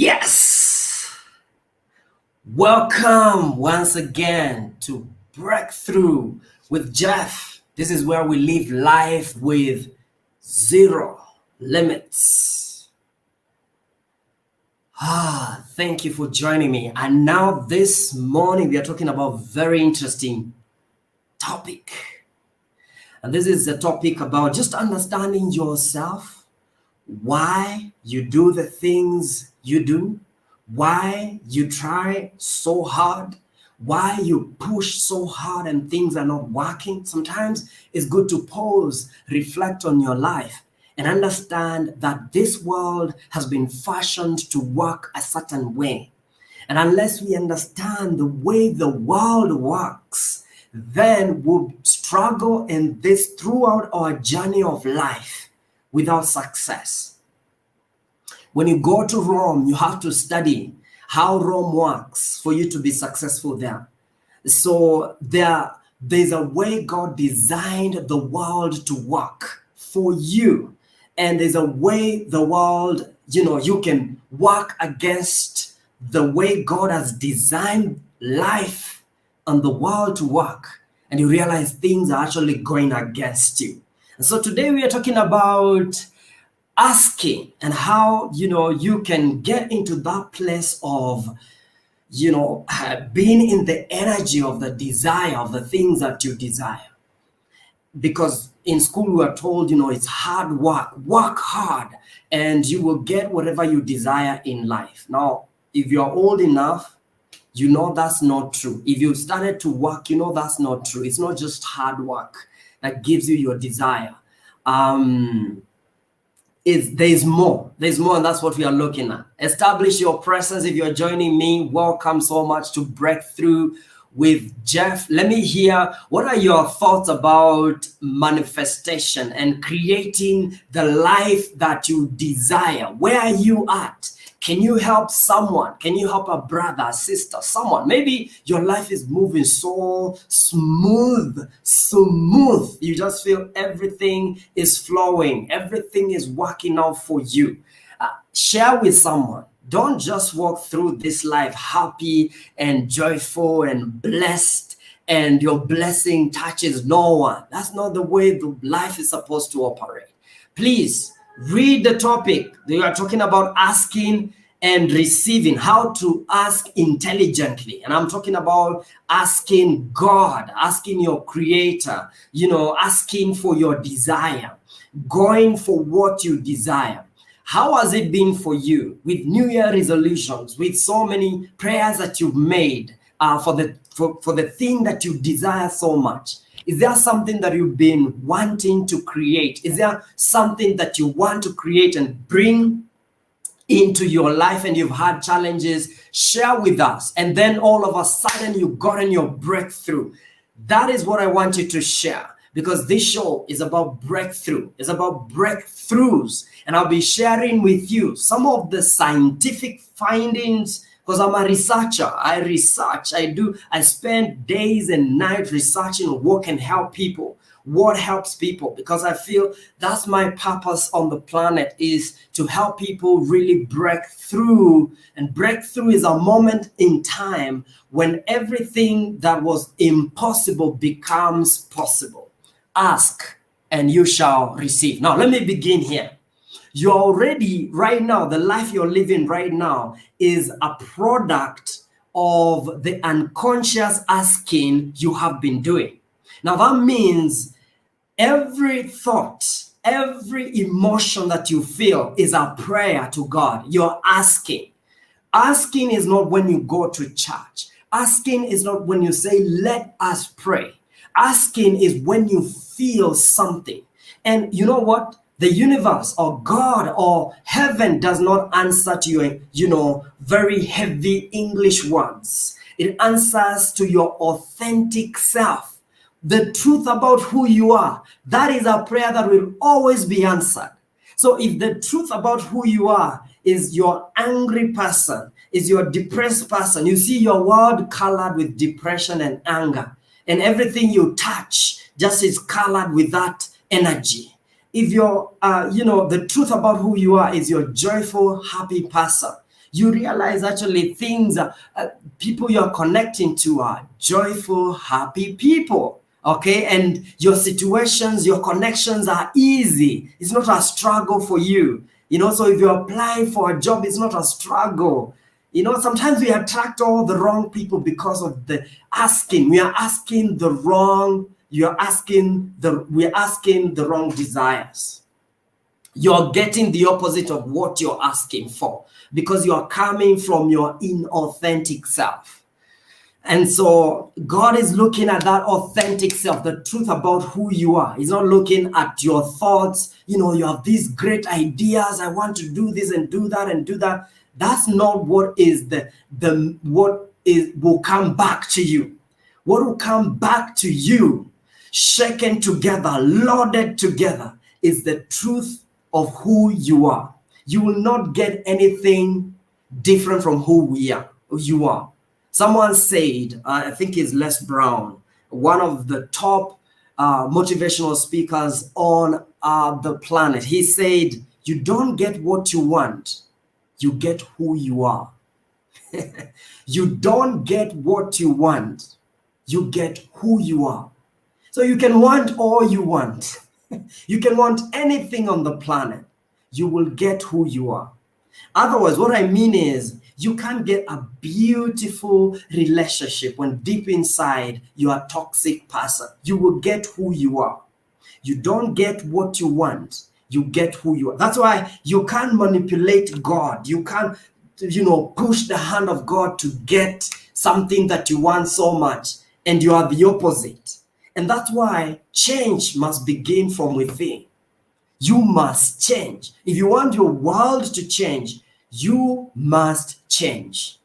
Yes! Welcome once again to Breakthrough with Jeff. This is where we live life with zero limits. Thank you for joining me. And now this morning we are talking about a very interesting topic. And this is a topic about just understanding yourself, why you do the things you do, why you try so hard, why you push so hard and things are not working. Sometimes it's good to pause, reflect on your life, and understand that this world has been fashioned to work a certain way. And unless we understand the way the world works, then we'll struggle in this throughout our journey of life without success. When you go to Rome, you have to study how Rome works for you to be successful there. So there's a way God designed the world to work for you. And there's a way the world, you can work against the way God has designed life and the world to work. And you realize things are actually going against you. And so today we are talking about asking and how you can get into that place of being in the energy of the desire of the things that you desire. Because in school we are told it's hard work hard, and you will get whatever you desire in life. Now if you're old enough, that's not true. If you've started to work, that's not true. It's not just hard work that gives you your desire. There's more, and that's what we are looking at. Establish your presence. If you're joining me, welcome so much to Breakthrough with Jeff. Let me hear, what are your thoughts about manifestation and creating the life that you desire? Where are you at? Can you help someone? Can you help a brother, a sister, someone? Maybe your life is moving so smooth. You just feel everything is flowing. Everything is working out for you. Share with someone. Don't just walk through this life happy and joyful and blessed, and your blessing touches no one. That's not the way the life is supposed to operate. Please read the topic. We are talking about asking and receiving, how to ask intelligently. And I'm talking about asking God, asking your creator, asking for your desire, going for what you desire. How has it been for you with New Year resolutions, with so many prayers that you've made for the thing that you desire so much? Is there something that you've been wanting to create? Is there something that you want to create and bring into your life, and you've had challenges? Share with us. And then all of a sudden you've gotten your breakthrough. That is what I want you to share, because this show is about breakthrough. It's about breakthroughs. And I'll be sharing with you some of the scientific findings, because I'm a researcher. I research, I spend days and nights researching what can help people, what helps people, because I feel that's my purpose on the planet, is to help people really break through. And breakthrough is a moment in time when everything that was impossible becomes possible. Ask and you shall receive. Now let me begin here. You're already, right now, the life you're living right now is a product of the unconscious asking you have been doing. Now that means every thought, every emotion that you feel is a prayer to God. You're asking. Asking is not when you go to church. Asking is not when you say, let us pray. Asking is when you feel something. And you know what? The universe or God or heaven does not answer to your, very heavy English words. It answers to your authentic self. The truth about who you are. That is a prayer that will always be answered. So if the truth about who you are is your angry person, is your depressed person, you see your world colored with depression and anger, and everything you touch just is colored with that energy. If you're, the truth about who you are is your joyful, happy person, you realize actually things, people you're connecting to are joyful, happy people. Okay, and your situations, your connections are easy. It's not a struggle for you. So if you're applying for a job, it's not a struggle. Sometimes we attract all the wrong people because of the asking. We are asking the wrong, we're asking the wrong desires. You're getting the opposite of what you're asking for because you're coming from your inauthentic self. And so God is looking at that authentic self, the truth about who you are. He's not looking at your thoughts. You have these great ideas. I want to do this and do that and do that. That's not what is will come back to you. What will come back to you, shaken together, loaded together, is the truth of who you are. You will not get anything different from who you are. Someone said, I think it's Les Brown, one of the top motivational speakers on the planet. He said, you don't get what you want, you get who you are. You don't get what you want, you get who you are. So you can want all you want. You can want anything on the planet. You will get who you are. Otherwise, what I mean is, you can't get a beautiful relationship when deep inside you are a toxic person. You will get who you are. You don't get what you want, you get who you are. That's why you can't manipulate God. You can't, push the hand of God to get something that you want so much, and you are the opposite. And that's why change must begin from within. You must change. If you want your world to change, you must change.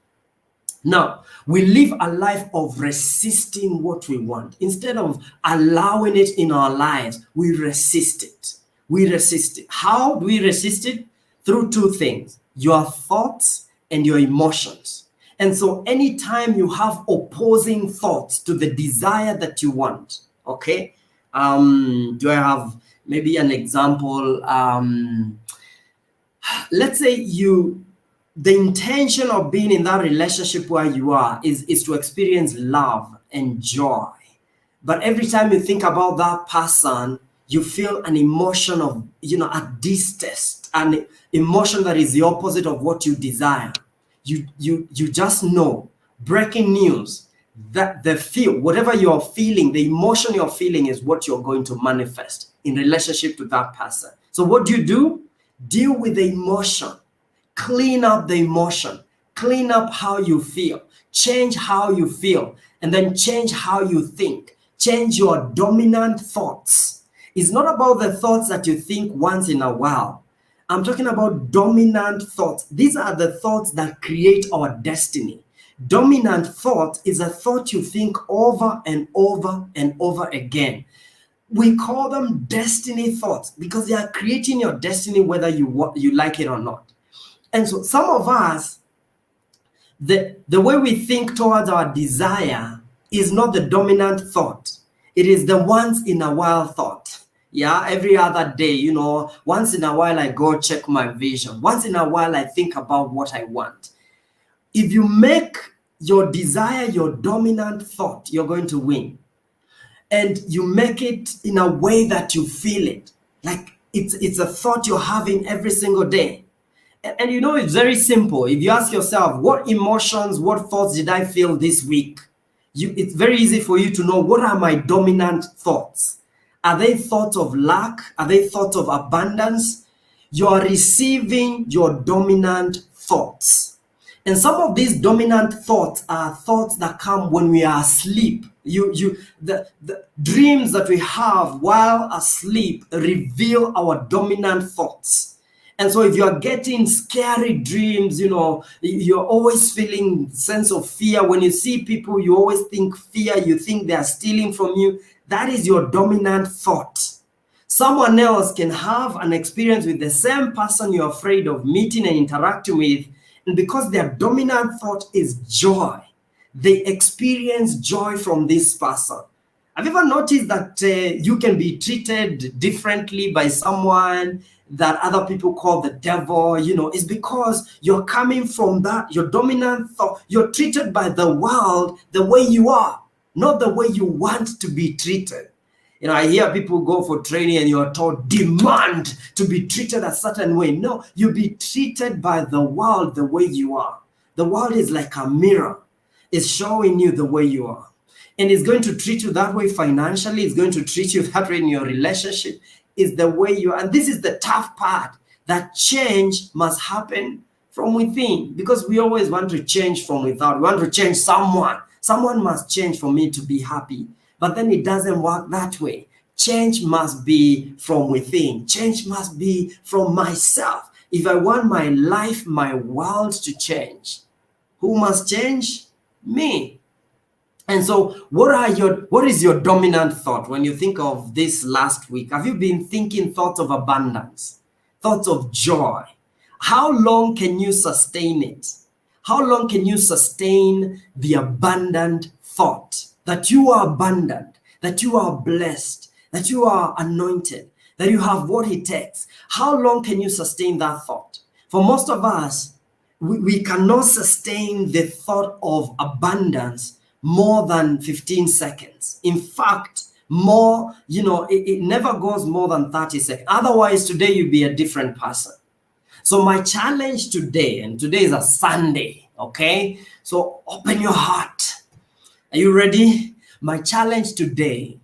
Now, we live a life of resisting what we want. Instead of allowing it in our lives, we resist it. We resist it. How do we resist it? Through two things: your thoughts and your emotions. And so anytime you have opposing thoughts to the desire that you want, okay? Do I have maybe an example? Let's say the intention of being in that relationship where you are is to experience love and joy. But every time you think about that person, you feel an emotion of, a distaste, an emotion that is the opposite of what you desire. You just know, breaking news, that whatever you're feeling, the emotion you're feeling is what you're going to manifest in relationship to that person. So what do? Deal with the emotion. Clean up the emotion. Clean up how you feel. Change how you feel. And then change how you think. Change your dominant thoughts. It's not about the thoughts that you think once in a while. I'm talking about dominant thoughts. These are the thoughts that create our destiny. Dominant thought is a thought you think over and over and over again. We call them destiny thoughts because they are creating your destiny whether you like it or not. And so some of us, the way we think towards our desire is not the dominant thought. It is the once in a while thought. Yeah, every other day, once in a while I go check my vision. Once in a while I think about what I want. If you make your desire your dominant thought, you're going to win. And you make it in a way that you feel it. Like it's a thought you're having every single day. And it's very simple. If you ask yourself, what emotions, what thoughts did I feel this week? It's very easy for you to know, what are my dominant thoughts? Are they thoughts of lack? Are they thoughts of abundance? You're receiving your dominant thoughts. And some of these dominant thoughts are thoughts that come when we are asleep. The dreams that we have while asleep reveal our dominant thoughts. And so if you're getting scary dreams, you're always feeling sense of fear. When you see people, you always think fear, you think they're stealing from you. That is your dominant thought. Someone else can have an experience with the same person you're afraid of meeting and interacting with, and because their dominant thought is joy, they experience joy from this person. Have you ever noticed that you can be treated differently by someone that other people call the devil? You know, it's because you're coming from that, your dominant thought. You're treated by the world the way you are, not the way you want to be treated. You know, I hear people go for training and you're told, demand to be treated a certain way. No, you'll be treated by the world the way you are. The world is like a mirror. It's showing you the way you are. And it's going to treat you that way financially. It's going to treat you that way in your relationship. It's the way you are. And this is the tough part, that change must happen from within, because we always want to change from without. We want to change someone. Someone must change for me to be happy. But then it doesn't work that way. Change must be from within. Change must be from myself. If I want my life, my world to change, who must change? Me. And so what is your dominant thought when you think of this last week? Have you been thinking thoughts of abundance, thoughts of joy? How long can you sustain it? How long can you sustain the abundant thought that you are abundant, that you are blessed, that you are anointed, that you have what it takes? How long can you sustain that thought? For most of us, we cannot sustain the thought of abundance more than 15 seconds. In fact, more, it never goes more than 30 seconds. Otherwise, today you'll be a different person. So my challenge today, and today is a Sunday, okay? So open your heart. Are you ready? My challenge today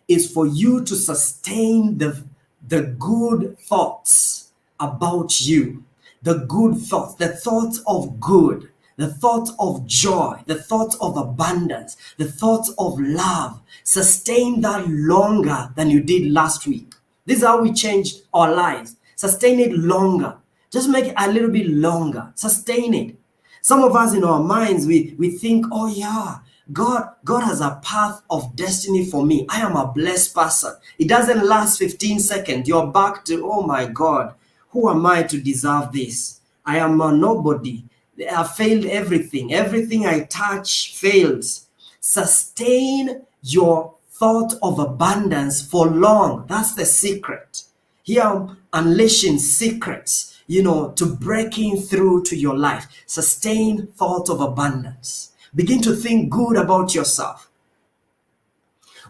is for you to sustain the good thoughts about you, the good thoughts, the thoughts of good, the thoughts of joy, the thoughts of abundance, the thoughts of love. Sustain that longer than you did last week. This is how we change our lives. Sustain it longer. Just make it a little bit longer. Sustain it. Some of us in our minds, we think, oh yeah, God has a path of destiny for me. I am a blessed person. It doesn't last 15 seconds. You're back to, oh my God, who am I to deserve this? I am a nobody. I have failed everything. Everything I touch fails. Sustain your thought of abundance for long. That's the secret. Here I'm unleashing secrets, to breaking through to your life. Sustain thought of abundance. Begin to think good about yourself.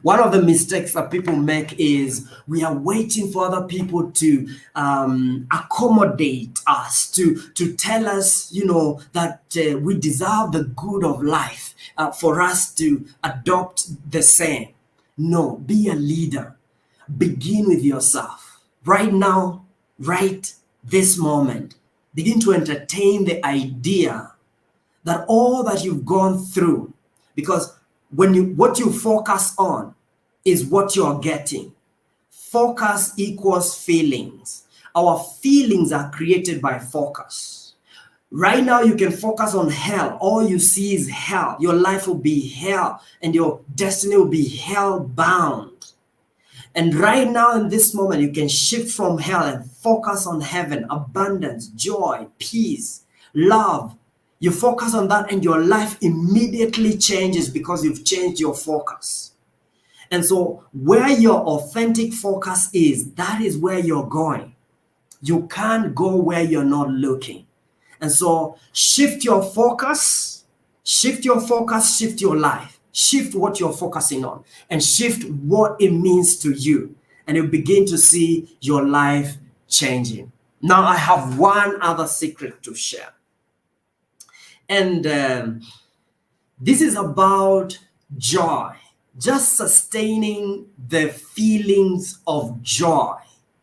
One of the mistakes that people make is we are waiting for other people to accommodate us, to tell us, that we deserve the good of life, for us to adopt the same. No, be a leader. Begin with yourself. Right now, right this moment, begin to entertain the idea that all that you've gone through, because what you focus on is what you're getting. Focus equals feelings. Our feelings are created by focus. Right now, you can focus on hell. All you see is hell. Your life will be hell, and your destiny will be hell bound. And right now, in this moment, you can shift from hell and focus on heaven, abundance, joy, peace, love. You focus on that, and your life immediately changes because you've changed your focus. And so where your authentic focus is, that is where you're going. You can't go where you're not looking. And so shift your focus, shift your life. Shift what you're focusing on and shift what it means to you. And you begin to see your life changing. Now, I have one other secret to share. And this is about joy. Just sustaining the feelings of joy,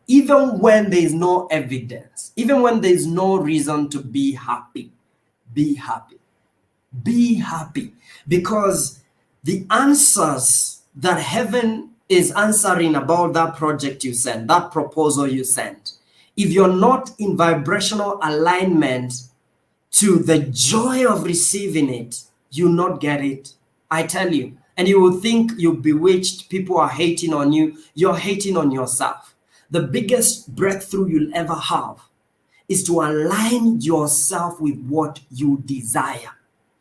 even when there is no evidence, even when there is no reason to be happy. Be happy. Be happy. Because the answers that heaven is answering about that project you sent, that proposal you sent, if you're not in vibrational alignment to the joy of receiving it, you'll not get it. I tell you. And you will think you're bewitched, people are hating on you. You're hating on yourself. The biggest breakthrough you'll ever have is to align yourself with what you desire.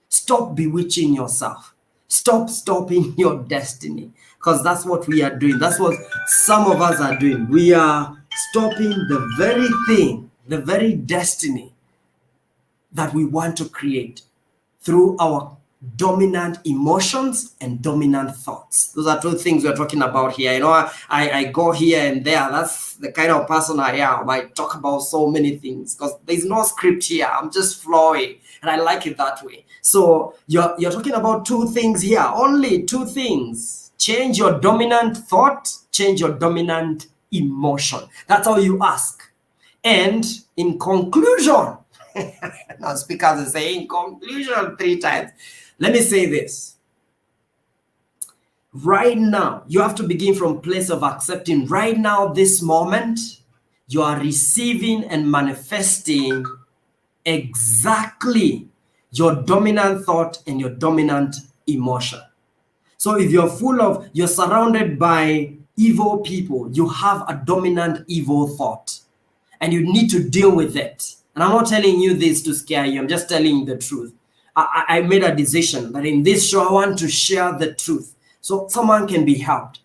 Stop bewitching yourself. Stop stopping your destiny, because that's what we are doing. That's what some of us are doing. We are stopping the very thing, the very destiny that we want to create through our dominant emotions and dominant thoughts. Those are two things we're talking about here. You know, I go here and there. That's the kind of person I am. I talk about so many things because there's no script here. I'm just flowing, and I like it that way. So you're talking about two things here, only two things. Change your dominant thought, change your dominant emotion. That's all you ask. And in conclusion, now speakers are saying conclusion 3 times. Let me say this. Right now, you have to begin from place of accepting. Right now, this moment, you are receiving and manifesting exactly your dominant thought and your dominant emotion. So if you're surrounded by evil people, you have a dominant evil thought and you need to deal with it. And I'm not telling you this to scare you. I'm just telling you the truth. I made a decision that in this show, I want to share the truth so someone can be helped.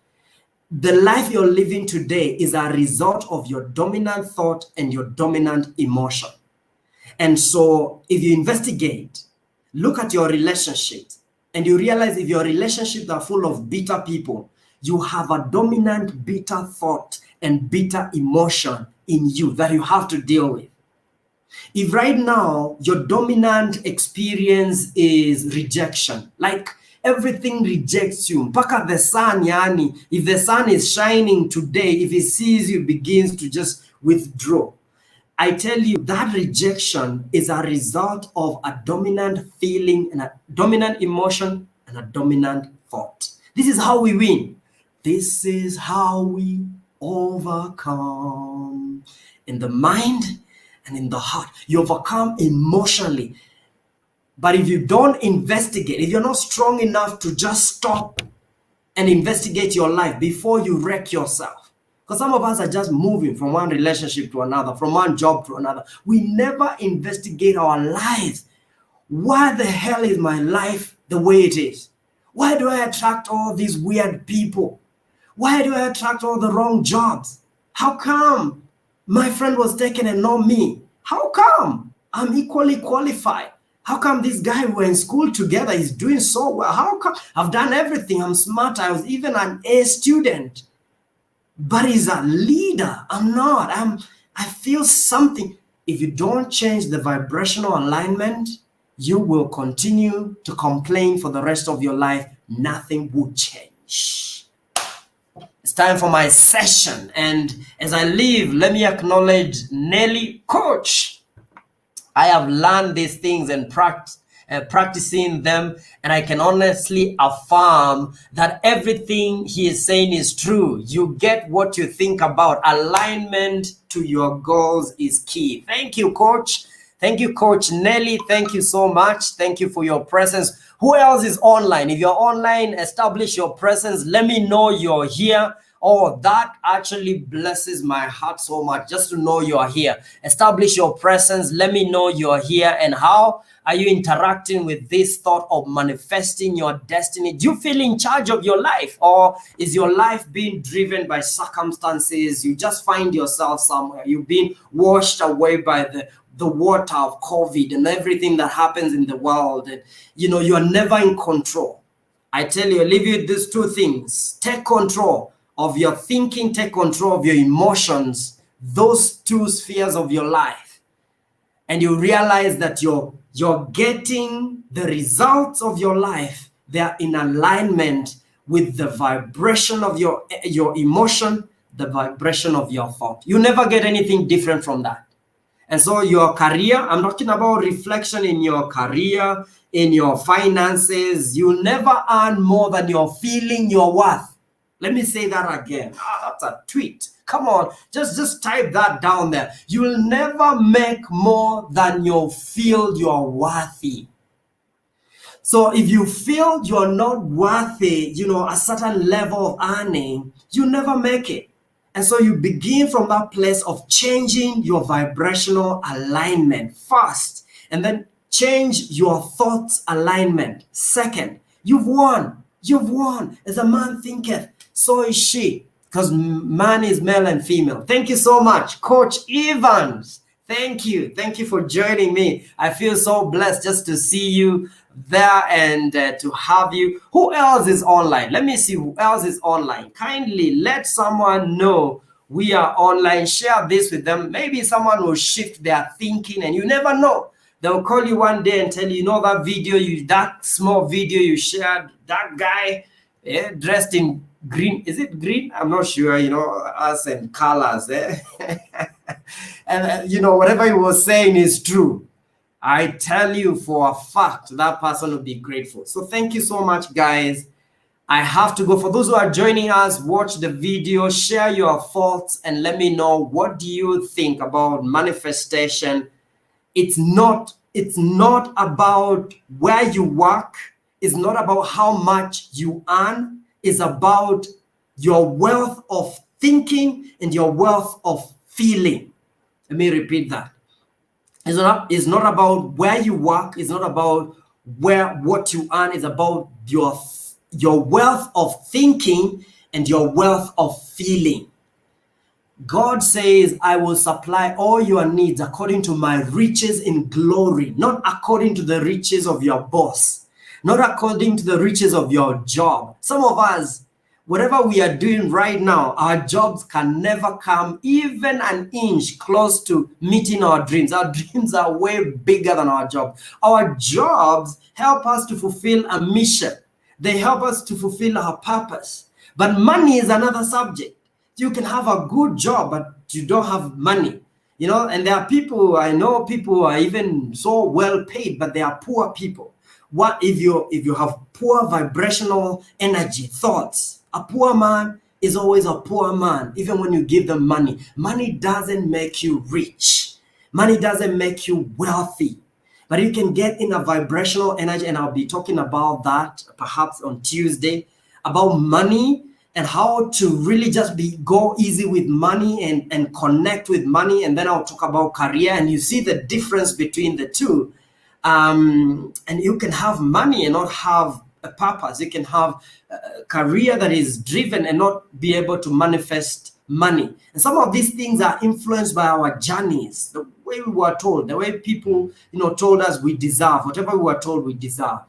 The life you're living today is a result of your dominant thought and your dominant emotion. And so if you investigate, look at your relationships, and you realize if your relationships are full of bitter people, you have a dominant bitter thought and bitter emotion in you that you have to deal with. If right now your dominant experience is rejection, like everything rejects you, mpaka the sun, yani, if the sun is shining today, if it sees you, begins to just withdraw. I tell you that rejection is a result of a dominant feeling and a dominant emotion and a dominant thought. This is how we win. This is how we overcome. In the mind and in the heart. You overcome emotionally. But if you don't investigate, if you're not strong enough to just stop and investigate your life before you wreck yourself, because some of us are just moving from one relationship to another, from one job to another. We never investigate our lives. Why the hell is my life the way it is? Why do I attract all these weird people? Why do I attract all the wrong jobs? How come my friend was taken and not me? How come I'm equally qualified? How come this guy we were in school together is doing so well? How come I've done everything? I'm smart. I was even an A student. But he's a leader. I'm not. I feel something. If you don't change the vibrational alignment, you will continue to complain for the rest of your life. Nothing will change. It's time for my session. And as I leave, let me acknowledge Nelly Coach. I have learned these things and practicing them, and I can honestly affirm that everything he is saying is true. You get what you think about. Alignment to your goals is key. Thank you, Coach. Thank you, Coach Nelly. Thank you so much. Thank you for your presence. Who else is online? If you're online, establish your presence. Let me know you're here. Oh, that actually blesses my heart so much, just to know you are here. Establish your presence. Let me know you are here. And how are you interacting with this thought of manifesting your destiny? Do you feel in charge of your life, or is your life being driven by circumstances? You just find yourself somewhere. You've been washed away by the water of COVID and everything that happens in the world. And you are never in control. I tell you, I leave you with these two things. Take control of your thinking, take control of your emotions, those two spheres of your life. And you realize that you're getting the results of your life. They are in alignment with the vibration of your emotion, the vibration of your thought. You never get anything different from that. And so your career, I'm talking about reflection in your career, in your finances. You never earn more than you're feeling your worth. Let me say that again. That's a tweet. Come on, just type that down there. You will never make more than you feel you're worthy. So if you feel you're not worthy, a certain level of earning, you never make it. And so you begin from that place of changing your vibrational alignment first, and then change your thoughts alignment second. You've won. You've won. As a man thinketh, so is she. Because man is male and female. Thank you so much, Coach Evans. Thank you. Thank you for joining me. I feel so blessed just to see you there and to have you. Who else is online? Let me see who else is online. Kindly let someone know we are online. Share this with them. Maybe someone will shift their thinking, and you never know. They'll call you one day and tell you, that video, that small video you shared, that guy dressed in green. Is it green? I'm not sure, us and colors. And, whatever he was saying is true. I tell you for a fact, that person will be grateful. So thank you so much, guys. I have to go. For those who are joining us, watch the video, share your thoughts, and let me know, what do you think about manifestation? It's not about where you work. It's not about how much you earn. It's about your wealth of thinking and your wealth of feeling. Let me repeat that. It's not about where you work. It's not about what you earn. It's about your wealth of thinking and your wealth of feeling. God says, I will supply all your needs according to my riches in glory, not according to the riches of your boss, not according to the riches of your job. Some of us, whatever we are doing right now, our jobs can never come even an inch close to meeting our dreams. Our dreams are way bigger than our job. Our jobs help us to fulfill a mission. They help us to fulfill our purpose. But money is another subject. You can have a good job, but you don't have money. And there are people, I know people who are even so well paid, but they are poor people. What if you have poor vibrational energy, thoughts? A poor man is always a poor man, even when you give them money. Money doesn't make you rich. Money doesn't make you wealthy. But you can get in a vibrational energy, and I'll be talking about that perhaps on Tuesday, about money and how to really just go easy with money and connect with money. And then I'll talk about career, and you see the difference between the two. And you can have money and not have a purpose. You can have a career that is driven and not be able to manifest money. And some of these things are influenced by our journeys, the way we were told, the way people, told us we deserve, whatever we were told we deserve.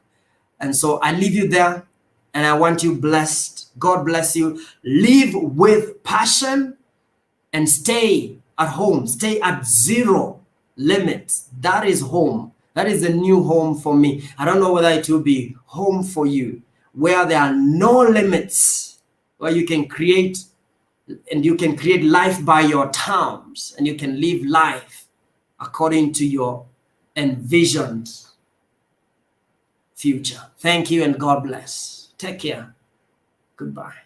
And so I leave you there, and I want you blessed. God bless you. Live with passion and stay at home. Stay at zero limits. That is home. That is a new home for me. I don't know whether it will be home for you, where there are no limits, where you can create, and you can create life by your terms, and you can live life according to your envisioned future. Thank you, and God bless. Take care. Goodbye.